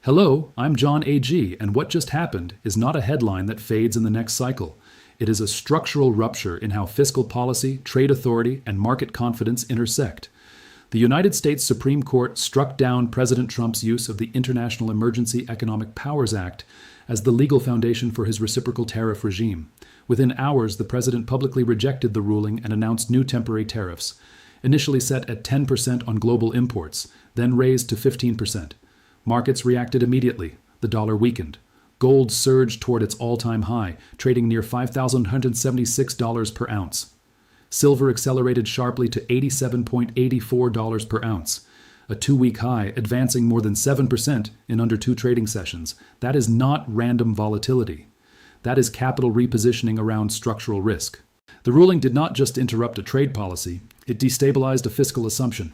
Hello, I'm John A.G., and what just happened is not a headline that fades in the next cycle. It is a structural rupture in how fiscal policy, trade authority, and market confidence intersect. The United States Supreme Court struck down President Trump's use of the International Emergency Economic Powers Act as the legal foundation for his reciprocal tariff regime. Within hours, the president publicly rejected the ruling and announced new temporary tariffs, initially set at 10% on global imports, then raised to 15%. Markets reacted immediately. The dollar weakened. Gold surged toward its all-time high, trading near $5,176 per ounce. Silver accelerated sharply to $87.84 per ounce, a two-week high, advancing more than 7% in under 2 trading sessions. That is not random volatility. That is capital repositioning around structural risk. The ruling did not just interrupt a trade policy, it destabilized a fiscal assumption.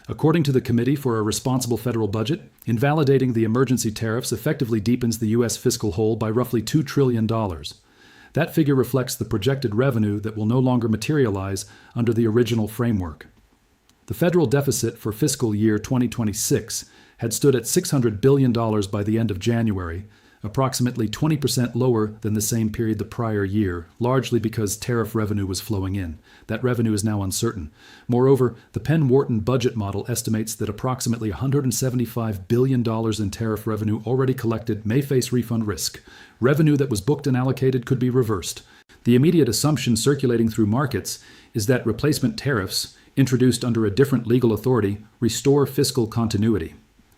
According to the Committee for a Responsible Federal Budget, invalidating the emergency tariffs effectively deepens the U.S. fiscal hole by roughly $2 trillion. That figure reflects the projected revenue that will no longer materialize under the original framework. The federal deficit for fiscal year 2026 had stood at $600 billion by the end of January, approximately 20% lower than the same period the prior year, largely because tariff revenue was flowing in. That revenue is now uncertain. Moreover, the Penn-Wharton budget model estimates that approximately $175 billion in tariff revenue already collected may face refund risk. Revenue that was booked and allocated could be reversed. The immediate assumption circulating through markets is that replacement tariffs, introduced under a different legal authority, restore fiscal continuity.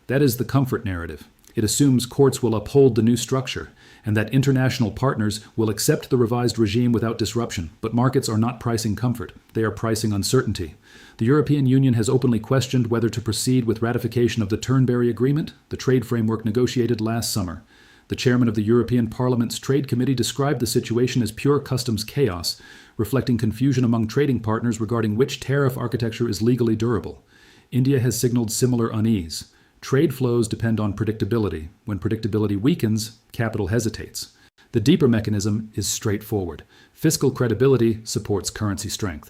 That is the comfort narrative. It assumes courts will uphold the new structure, and that international partners will accept the revised regime without disruption. But markets are not pricing comfort. They are pricing uncertainty. The European Union has openly questioned whether to proceed with ratification of the Turnberry Agreement, the trade framework negotiated last summer. The chairman of the European Parliament's Trade Committee described the situation as pure customs chaos, reflecting confusion among trading partners regarding which tariff architecture is legally durable. India has signaled similar unease. Trade flows depend on predictability. When predictability weakens, capital hesitates. The deeper mechanism is straightforward. Fiscal credibility supports currency strength.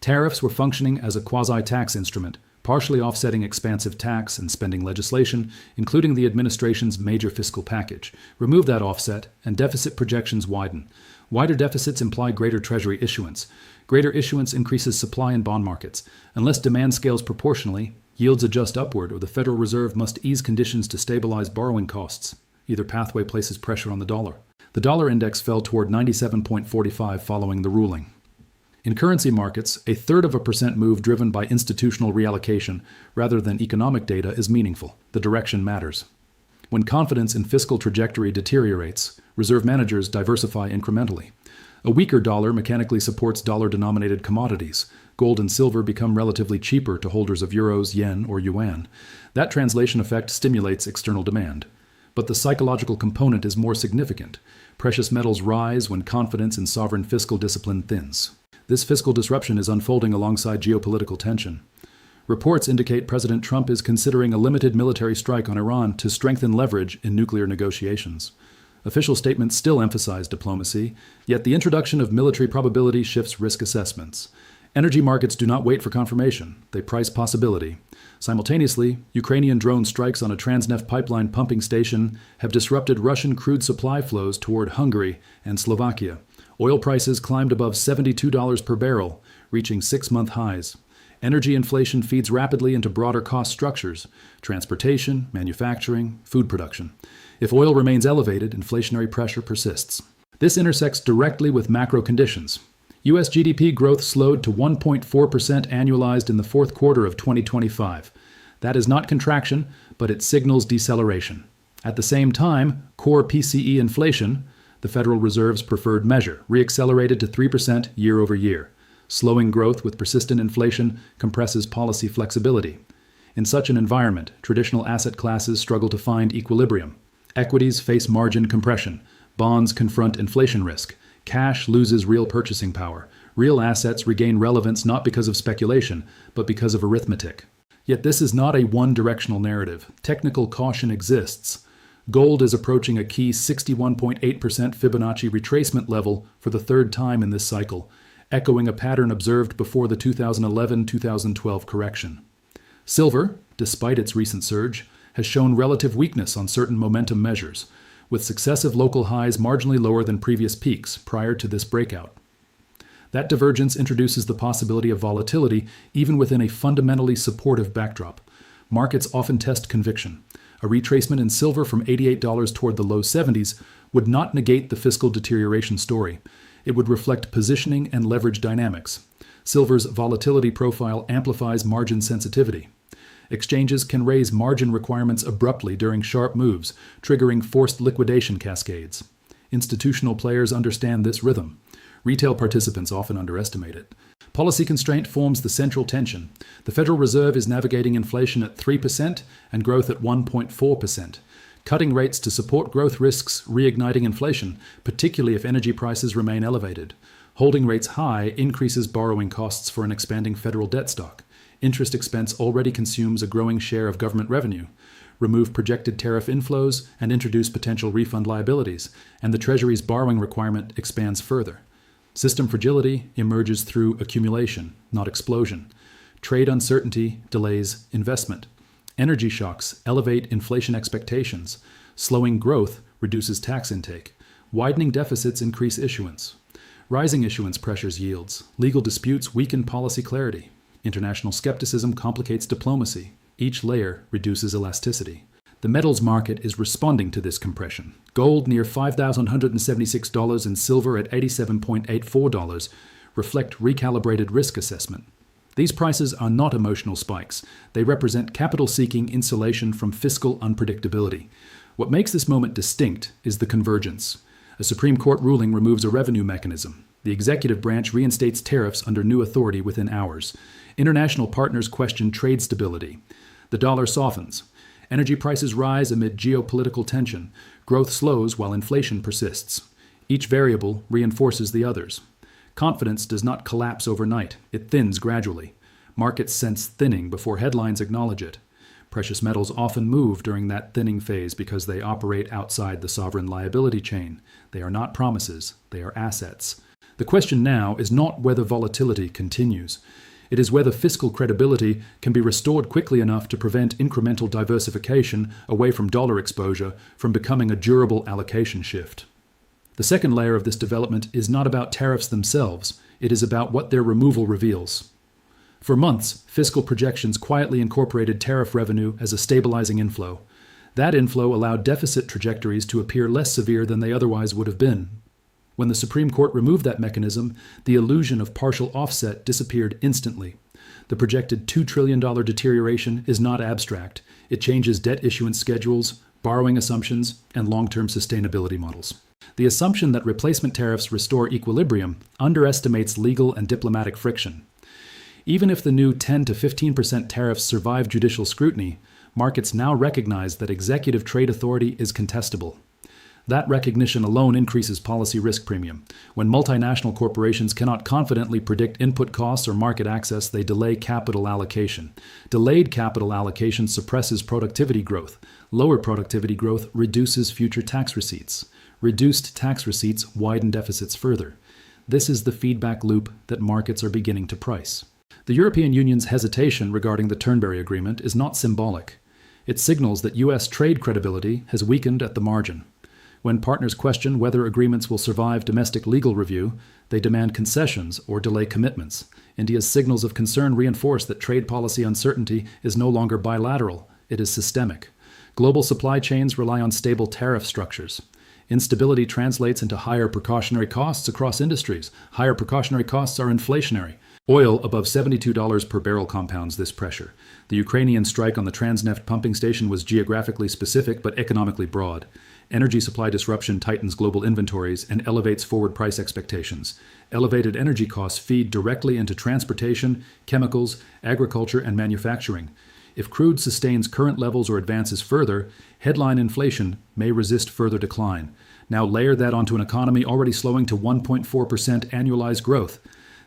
Tariffs were functioning as a quasi-tax instrument, partially offsetting expansive tax and spending legislation, including the administration's major fiscal package. Remove that offset, and deficit projections widen. Wider deficits imply greater Treasury issuance. Greater issuance increases supply in bond markets. Unless demand scales proportionally, yields adjust upward, or the Federal Reserve must ease conditions to stabilize borrowing costs. Either pathway places pressure on the dollar. The dollar index fell toward 97.45 following the ruling. In currency markets, 1/3% move driven by institutional reallocation rather than economic data is meaningful. The direction matters. When confidence in fiscal trajectory deteriorates, reserve managers diversify incrementally. A weaker dollar mechanically supports dollar-denominated commodities. Gold and silver become relatively cheaper to holders of euros, yen, or yuan. That translation effect stimulates external demand. But the psychological component is more significant. Precious metals rise when confidence in sovereign fiscal discipline thins. This fiscal disruption is unfolding alongside geopolitical tension. Reports indicate President Trump is considering a limited military strike on Iran to strengthen leverage in nuclear negotiations. Official statements still emphasize diplomacy, yet the introduction of military probability shifts risk assessments. Energy markets do not wait for confirmation. They price possibility. Simultaneously, Ukrainian drone strikes on a Transneft pipeline pumping station have disrupted Russian crude supply flows toward Hungary and Slovakia. Oil prices climbed above $72 per barrel, reaching 6-month highs. Energy inflation feeds rapidly into broader cost structures: transportation, manufacturing, food production. If oil remains elevated, inflationary pressure persists. This intersects directly with macro conditions. U.S. GDP growth slowed to 1.4% annualized in the fourth quarter of 2025. That is not contraction, but it signals deceleration. At the same time, core PCE inflation, the Federal Reserve's preferred measure, reaccelerated to 3% year over year. Slowing growth with persistent inflation compresses policy flexibility. In such an environment, traditional asset classes struggle to find equilibrium. Equities face margin compression. Bonds confront inflation risk. Cash loses real purchasing power. Real assets regain relevance not because of speculation, but because of arithmetic. Yet this is not a one-directional narrative. Technical caution exists. Gold is approaching a key 61.8% Fibonacci retracement level for the third time in this cycle, echoing a pattern observed before the 2011-2012 correction. Silver, despite its recent surge, has shown relative weakness on certain momentum measures, with successive local highs marginally lower than previous peaks prior to this breakout. That divergence introduces the possibility of volatility even within a fundamentally supportive backdrop. Markets often test conviction. A retracement in silver from $88 toward the low 70s would not negate the fiscal deterioration story. It would reflect positioning and leverage dynamics. Silver's volatility profile amplifies margin sensitivity. Exchanges can raise margin requirements abruptly during sharp moves, triggering forced liquidation cascades. Institutional players understand this rhythm. Retail participants often underestimate it. Policy constraint forms the central tension. The Federal Reserve is navigating inflation at 3% and growth at 1.4%. Cutting rates to support growth risks reigniting inflation, particularly if energy prices remain elevated. Holding rates high increases borrowing costs for an expanding federal debt stock. Interest expense already consumes a growing share of government revenue. Remove projected tariff inflows and introduce potential refund liabilities, and the Treasury's borrowing requirement expands further. System fragility emerges through accumulation, not explosion. Trade uncertainty delays investment. Energy shocks elevate inflation expectations. Slowing growth reduces tax intake. Widening deficits increase issuance. Rising issuance pressures yields. Legal disputes weaken policy clarity. International skepticism complicates diplomacy. Each layer reduces elasticity. The metals market is responding to this compression. Gold near $5,176 and silver at $87.84 reflect recalibrated risk assessment. These prices are not emotional spikes. They represent capital-seeking insulation from fiscal unpredictability. What makes this moment distinct is the convergence. A Supreme Court ruling removes a revenue mechanism. The executive branch reinstates tariffs under new authority within hours. International partners question trade stability. The dollar softens. Energy prices rise amid geopolitical tension. Growth slows while inflation persists. Each variable reinforces the others. Confidence does not collapse overnight. It thins gradually. Markets sense thinning before headlines acknowledge it. Precious metals often move during that thinning phase because they operate outside the sovereign liability chain. They are not promises. They are assets. The question now is not whether volatility continues. It is whether fiscal credibility can be restored quickly enough to prevent incremental diversification away from dollar exposure from becoming a durable allocation shift. The second layer of this development is not about tariffs themselves. It is about what their removal reveals. For months, fiscal projections quietly incorporated tariff revenue as a stabilizing inflow. That inflow allowed deficit trajectories to appear less severe than they otherwise would have been. When the Supreme Court removed that mechanism, the illusion of partial offset disappeared instantly. The projected $2 trillion deterioration is not abstract. It changes debt issuance schedules, borrowing assumptions, and long-term sustainability models. The assumption that replacement tariffs restore equilibrium underestimates legal and diplomatic friction. Even if the new 10 to 15% tariffs survive judicial scrutiny, markets now recognize that executive trade authority is contestable. That recognition alone increases policy risk premium. When multinational corporations cannot confidently predict input costs or market access, they delay capital allocation. Delayed capital allocation suppresses productivity growth. Lower productivity growth reduces future tax receipts. Reduced tax receipts widen deficits further. This is the feedback loop that markets are beginning to price. The European Union's hesitation regarding the Turnberry Agreement is not symbolic. It signals that U.S. trade credibility has weakened at the margin. When partners question whether agreements will survive domestic legal review, they demand concessions or delay commitments. India's signals of concern reinforce that trade policy uncertainty is no longer bilateral, it is systemic. Global supply chains rely on stable tariff structures. Instability translates into higher precautionary costs across industries. Higher precautionary costs are inflationary. Oil above $72 per barrel compounds this pressure. The Ukrainian strike on the Transneft pumping station was geographically specific but economically broad. Energy supply disruption tightens global inventories and elevates forward price expectations. Elevated energy costs feed directly into transportation, chemicals, agriculture, and manufacturing. If crude sustains current levels or advances further, headline inflation may resist further decline. Now layer that onto an economy already slowing to 1.4% annualized growth.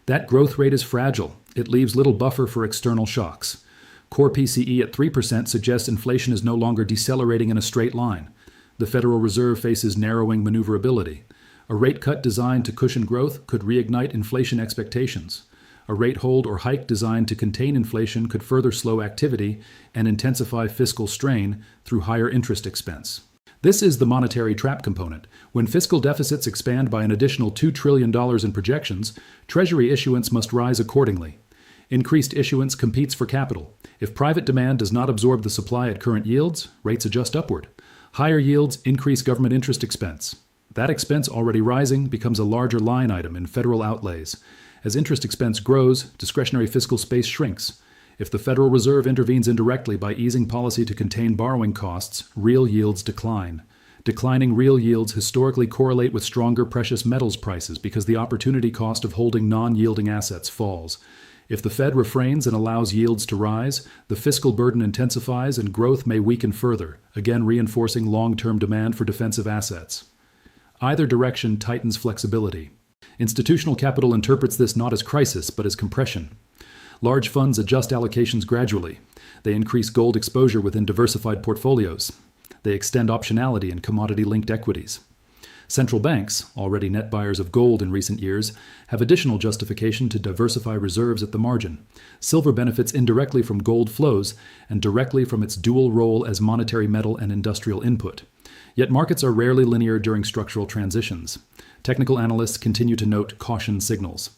That growth rate is fragile. It leaves little buffer for external shocks. Core PCE at 3% suggests inflation is no longer decelerating in a straight line. The Federal Reserve faces narrowing maneuverability. A rate cut designed to cushion growth could reignite inflation expectations. A rate hold or hike designed to contain inflation could further slow activity and intensify fiscal strain through higher interest expense. This is the monetary trap component. When fiscal deficits expand by an additional $2 trillion in projections, Treasury issuance must rise accordingly. Increased issuance competes for capital. If private demand does not absorb the supply at current yields, rates adjust upward. Higher yields increase government interest expense. That expense, already rising, becomes a larger line item in federal outlays. As interest expense grows, discretionary fiscal space shrinks. If the Federal Reserve intervenes indirectly by easing policy to contain borrowing costs, real yields decline. Declining real yields historically correlate with stronger precious metals prices because the opportunity cost of holding non-yielding assets falls. If the Fed refrains and allows yields to rise, the fiscal burden intensifies and growth may weaken further, again reinforcing long-term demand for defensive assets. Either direction tightens flexibility. Institutional capital interprets this not as crisis, but as compression. Large funds adjust allocations gradually. They increase gold exposure within diversified portfolios. They extend optionality in commodity-linked equities. Central banks, already net buyers of gold in recent years, have additional justification to diversify reserves at the margin. Silver benefits indirectly from gold flows and directly from its dual role as monetary metal and industrial input. Yet markets are rarely linear during structural transitions. Technical analysts continue to note caution signals.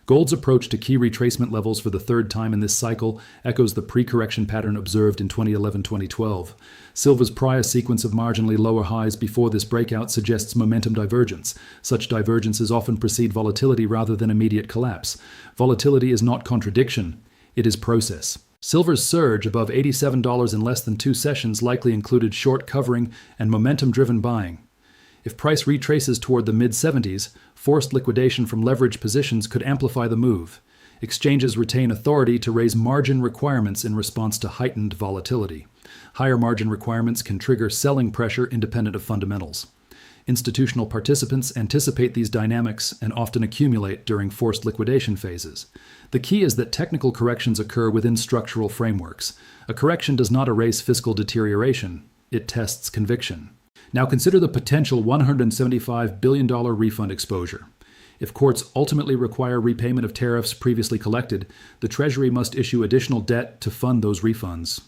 Gold's approach to key retracement levels for the third time in this cycle echoes the pre-correction pattern observed in 2011-2012. Silver's prior sequence of marginally lower highs before this breakout suggests momentum divergence. Such divergences often precede volatility rather than immediate collapse. Volatility is not contradiction, it is process. Silver's surge above $87 in less than 2 sessions likely included short covering and momentum-driven buying. If price retraces toward the mid-70s, forced liquidation from leveraged positions could amplify the move. Exchanges retain authority to raise margin requirements in response to heightened volatility. Higher margin requirements can trigger selling pressure independent of fundamentals. Institutional participants anticipate these dynamics and often accumulate during forced liquidation phases. The key is that technical corrections occur within structural frameworks. A correction does not erase fiscal deterioration, it tests conviction. Now consider the potential $175 billion refund exposure. If courts ultimately require repayment of tariffs previously collected, the Treasury must issue additional debt to fund those refunds.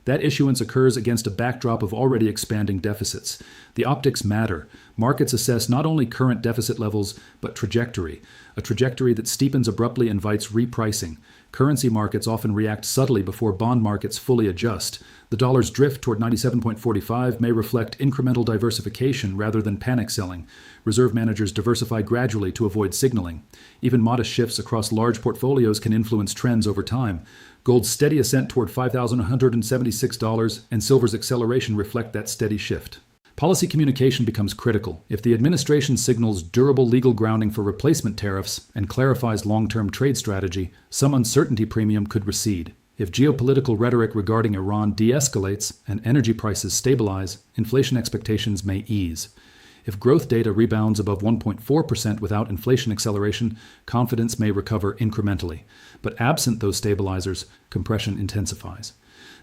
That issuance occurs against a backdrop of already expanding deficits. The optics matter. Markets assess not only current deficit levels, but trajectory. A trajectory that steepens abruptly invites repricing. Currency markets often react subtly before bond markets fully adjust. The dollar's drift toward 97.45 may reflect incremental diversification rather than panic selling. Reserve managers diversify gradually to avoid signaling. Even modest shifts across large portfolios can influence trends over time. Gold's steady ascent toward $5,176 and silver's acceleration reflect that steady shift. Policy communication becomes critical. If the administration signals durable legal grounding for replacement tariffs and clarifies long-term trade strategy, some uncertainty premium could recede. If geopolitical rhetoric regarding Iran de-escalates and energy prices stabilize, inflation expectations may ease. If growth data rebounds above 1.4% without inflation acceleration, confidence may recover incrementally. But absent those stabilizers, compression intensifies.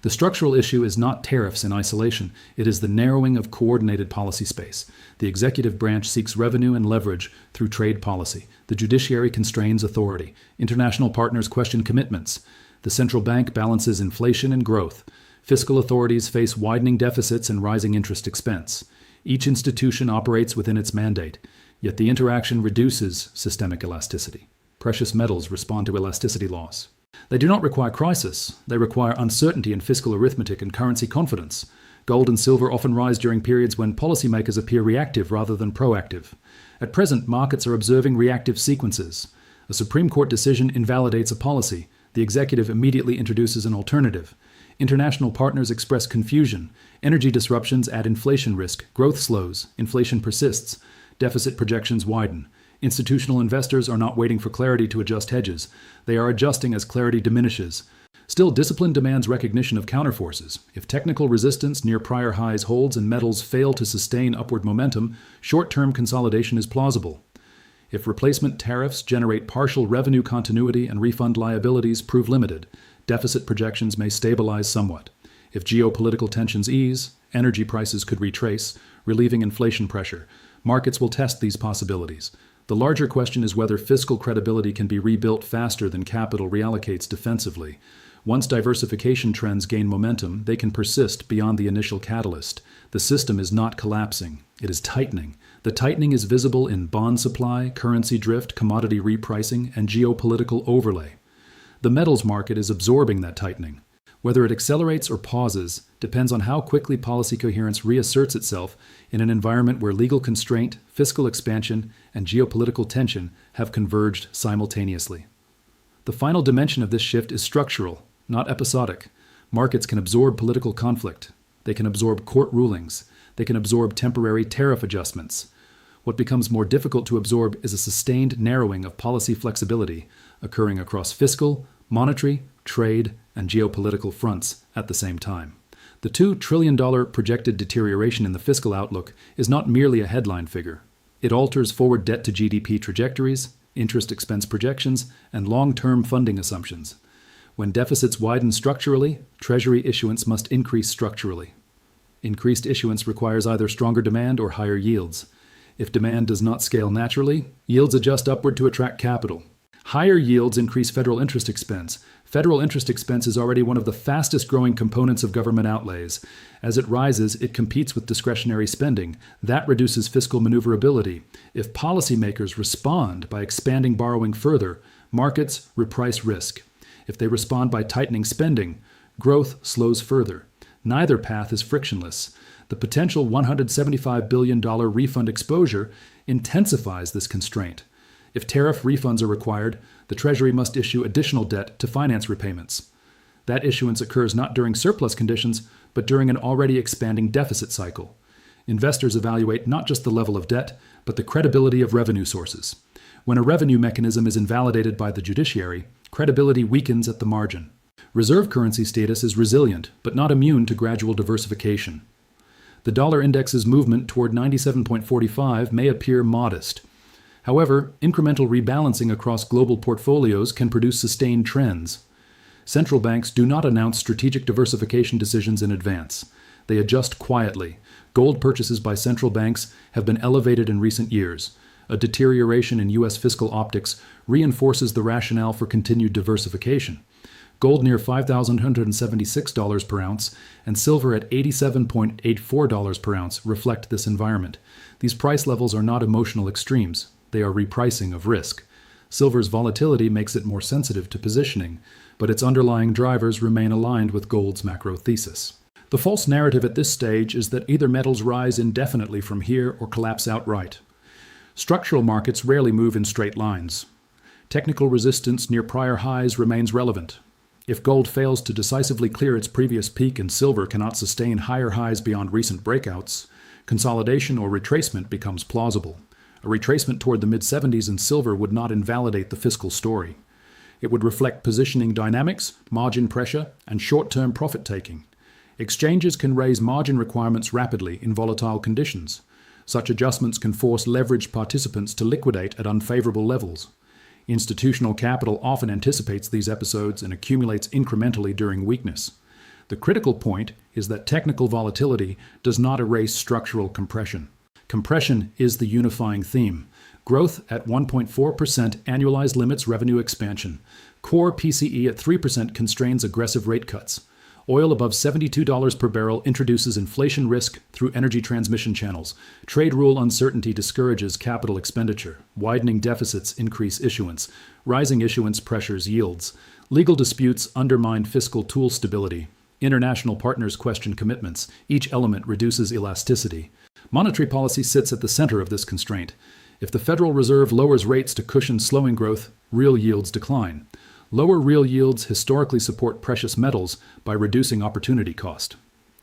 The structural issue is not tariffs in isolation. It is the narrowing of coordinated policy space. The executive branch seeks revenue and leverage through trade policy. The judiciary constrains authority. International partners question commitments. The central bank balances inflation and growth. Fiscal authorities face widening deficits and rising interest expense. Each institution operates within its mandate, yet the interaction reduces systemic elasticity. Precious metals respond to elasticity loss. They do not require crisis. They require uncertainty in fiscal arithmetic and currency confidence. Gold and silver often rise during periods when policymakers appear reactive rather than proactive. At present, markets are observing reactive sequences. A Supreme Court decision invalidates a policy. The executive immediately introduces an alternative. International partners express confusion. Energy disruptions add inflation risk. Growth slows. Inflation persists. Deficit projections widen. Institutional investors are not waiting for clarity to adjust hedges. They are adjusting as clarity diminishes. Still, discipline demands recognition of counterforces. If technical resistance near prior highs holds and metals fail to sustain upward momentum, short-term consolidation is plausible. If replacement tariffs generate partial revenue continuity and refund liabilities prove limited, deficit projections may stabilize somewhat. If geopolitical tensions ease, energy prices could retrace, relieving inflation pressure. Markets will test these possibilities. The larger question is whether fiscal credibility can be rebuilt faster than capital reallocates defensively. Once diversification trends gain momentum, they can persist beyond the initial catalyst. The system is not collapsing, it is tightening. The tightening is visible in bond supply, currency drift, commodity repricing, and geopolitical overlay. The metals market is absorbing that tightening. Whether it accelerates or pauses depends on how quickly policy coherence reasserts itself in an environment where legal constraint, fiscal expansion, and geopolitical tension have converged simultaneously. The final dimension of this shift is structural, not episodic. Markets can absorb political conflict. They can absorb court rulings. They can absorb temporary tariff adjustments. What becomes more difficult to absorb is a sustained narrowing of policy flexibility occurring across fiscal, monetary, trade, and geopolitical fronts at the same time. The $2 trillion projected deterioration in the fiscal outlook is not merely a headline figure. It alters forward debt to GDP trajectories, interest expense projections, and long-term funding assumptions. When deficits widen structurally, Treasury issuance must increase structurally. Increased issuance requires either stronger demand or higher yields. If demand does not scale naturally, yields adjust upward to attract capital. Higher yields increase federal interest expense. Federal interest expense is already one of the fastest growing components of government outlays. As it rises, it competes with discretionary spending. That reduces fiscal maneuverability. If policymakers respond by expanding borrowing further, markets reprice risk. If they respond by tightening spending, growth slows further. Neither path is frictionless. The potential $175 billion refund exposure intensifies this constraint. If tariff refunds are required, the Treasury must issue additional debt to finance repayments. That issuance occurs not during surplus conditions, but during an already expanding deficit cycle. Investors evaluate not just the level of debt, but the credibility of revenue sources. When a revenue mechanism is invalidated by the judiciary, credibility weakens at the margin. Reserve currency status is resilient, but not immune to gradual diversification. The dollar index's movement toward 97.45 may appear modest. However, incremental rebalancing across global portfolios can produce sustained trends. Central banks do not announce strategic diversification decisions in advance. They adjust quietly. Gold purchases by central banks have been elevated in recent years. A deterioration in U.S. fiscal optics reinforces the rationale for continued diversification. Gold near $5,176 per ounce and silver at $87.84 per ounce reflect this environment. These price levels are not emotional extremes. They are repricing of risk. Silver's volatility makes it more sensitive to positioning, but its underlying drivers remain aligned with gold's macro thesis. The false narrative at this stage is that either metals rise indefinitely from here or collapse outright. Structural markets rarely move in straight lines. Technical resistance near prior highs remains relevant. If gold fails to decisively clear its previous peak and silver cannot sustain higher highs beyond recent breakouts, consolidation or retracement becomes plausible. A retracement toward the mid-70s in silver would not invalidate the fiscal story. It would reflect positioning dynamics, margin pressure, and short-term profit-taking. Exchanges can raise margin requirements rapidly in volatile conditions. Such adjustments can force leveraged participants to liquidate at unfavorable levels. Institutional capital often anticipates these episodes and accumulates incrementally during weakness. The critical point is that technical volatility does not erase structural compression. Compression is the unifying theme. Growth at 1.4% annualized limits revenue expansion. Core PCE at 3% constrains aggressive rate cuts. Oil above $72 per barrel introduces inflation risk through energy transmission channels. Trade rule uncertainty discourages capital expenditure. Widening deficits increase issuance. Rising issuance pressures yields. Legal disputes undermine fiscal tool stability. International partners question commitments. Each element reduces elasticity. Monetary policy sits at the center of this constraint. If the Federal Reserve lowers rates to cushion slowing growth, real yields decline. Lower real yields historically support precious metals by reducing opportunity cost.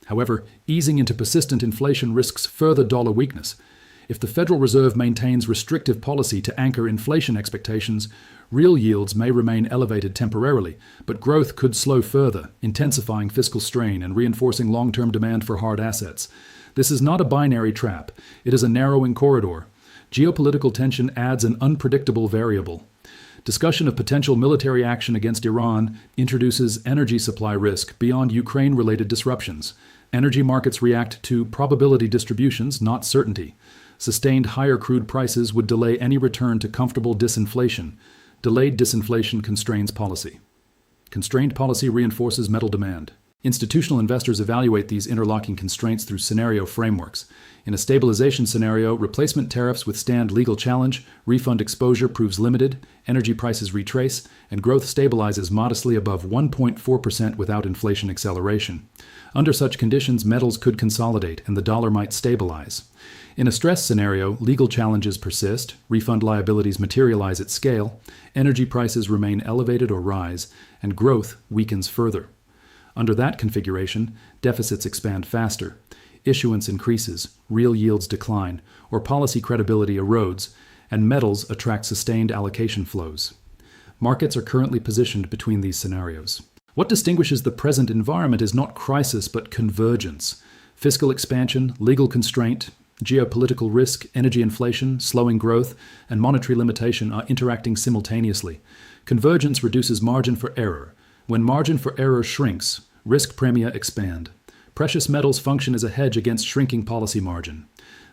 However, easing into persistent inflation risks further dollar weakness. If the Federal Reserve maintains restrictive policy to anchor inflation expectations, real yields may remain elevated temporarily, but growth could slow further, intensifying fiscal strain and reinforcing long-term demand for hard assets. This is not a binary trap. It is a narrowing corridor. Geopolitical tension adds an unpredictable variable. Discussion of potential military action against Iran introduces energy supply risk beyond Ukraine-related disruptions. Energy markets react to probability distributions, not certainty. Sustained higher crude prices would delay any return to comfortable disinflation. Delayed disinflation constrains policy. Constrained policy reinforces metal demand. Institutional investors evaluate these interlocking constraints through scenario frameworks. In a stabilization scenario, replacement tariffs withstand legal challenge, refund exposure proves limited, energy prices retrace, and growth stabilizes modestly above 1.4% without inflation acceleration. Under such conditions, metals could consolidate and the dollar might stabilize. In a stress scenario, legal challenges persist, refund liabilities materialize at scale, energy prices remain elevated or rise, and growth weakens further. Under that configuration, deficits expand faster, issuance increases, real yields decline, or policy credibility erodes, and metals attract sustained allocation flows. Markets are currently positioned between these scenarios. What distinguishes the present environment is not crisis but convergence. Fiscal expansion, legal constraint, geopolitical risk, energy inflation, slowing growth, and monetary limitation are interacting simultaneously. Convergence reduces margin for error. When margin for error shrinks, risk premia expand. Precious metals function as a hedge against shrinking policy margin.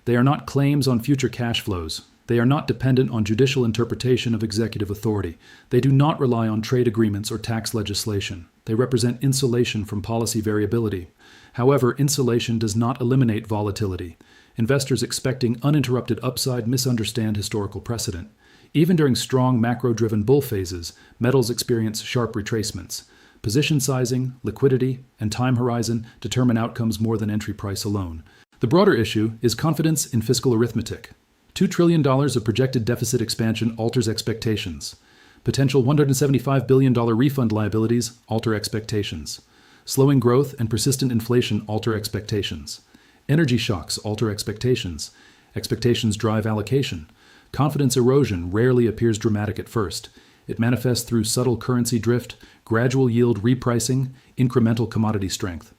They are not claims on future cash flows. They are not dependent on judicial interpretation of executive authority. They do not rely on trade agreements or tax legislation. They represent insulation from policy variability. However, insulation does not eliminate volatility. Investors expecting uninterrupted upside misunderstand historical precedent. Even during strong macro-driven bull phases, metals experience sharp retracements. Position sizing, liquidity, and time horizon determine outcomes more than entry price alone. The broader issue is confidence in fiscal arithmetic. $2 trillion of projected deficit expansion alters expectations. Potential $175 billion refund liabilities alter expectations. Slowing growth and persistent inflation alter expectations. Energy shocks alter expectations. Expectations drive allocation. Confidence erosion rarely appears dramatic at first. It manifests through subtle currency drift, gradual yield repricing, incremental commodity strength.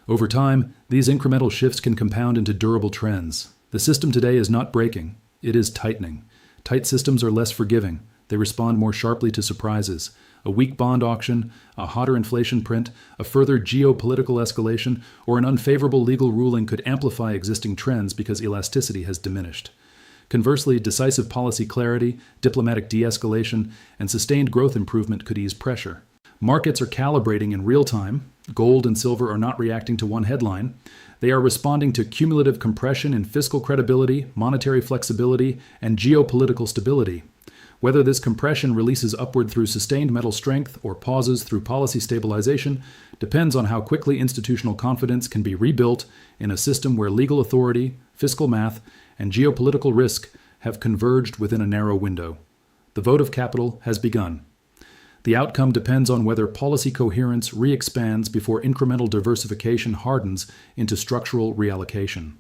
Over time, these incremental shifts can compound into durable trends. The system today is not breaking, it is tightening. Tight systems are less forgiving. They respond more sharply to surprises. A weak bond auction, a hotter inflation print, a further geopolitical escalation, or an unfavorable legal ruling could amplify existing trends because elasticity has diminished. Conversely, decisive policy clarity, diplomatic de-escalation, and sustained growth improvement could ease pressure. Markets are calibrating in real time. Gold and silver are not reacting to one headline. They are responding to cumulative compression in fiscal credibility, monetary flexibility, and geopolitical stability. Whether this compression releases upward through sustained metal strength or pauses through policy stabilization depends on how quickly institutional confidence can be rebuilt in a system where legal authority, fiscal math, and geopolitical risk have converged within a narrow window. The vote of capital has begun. The outcome depends on whether policy coherence re-expands before incremental diversification hardens into structural reallocation.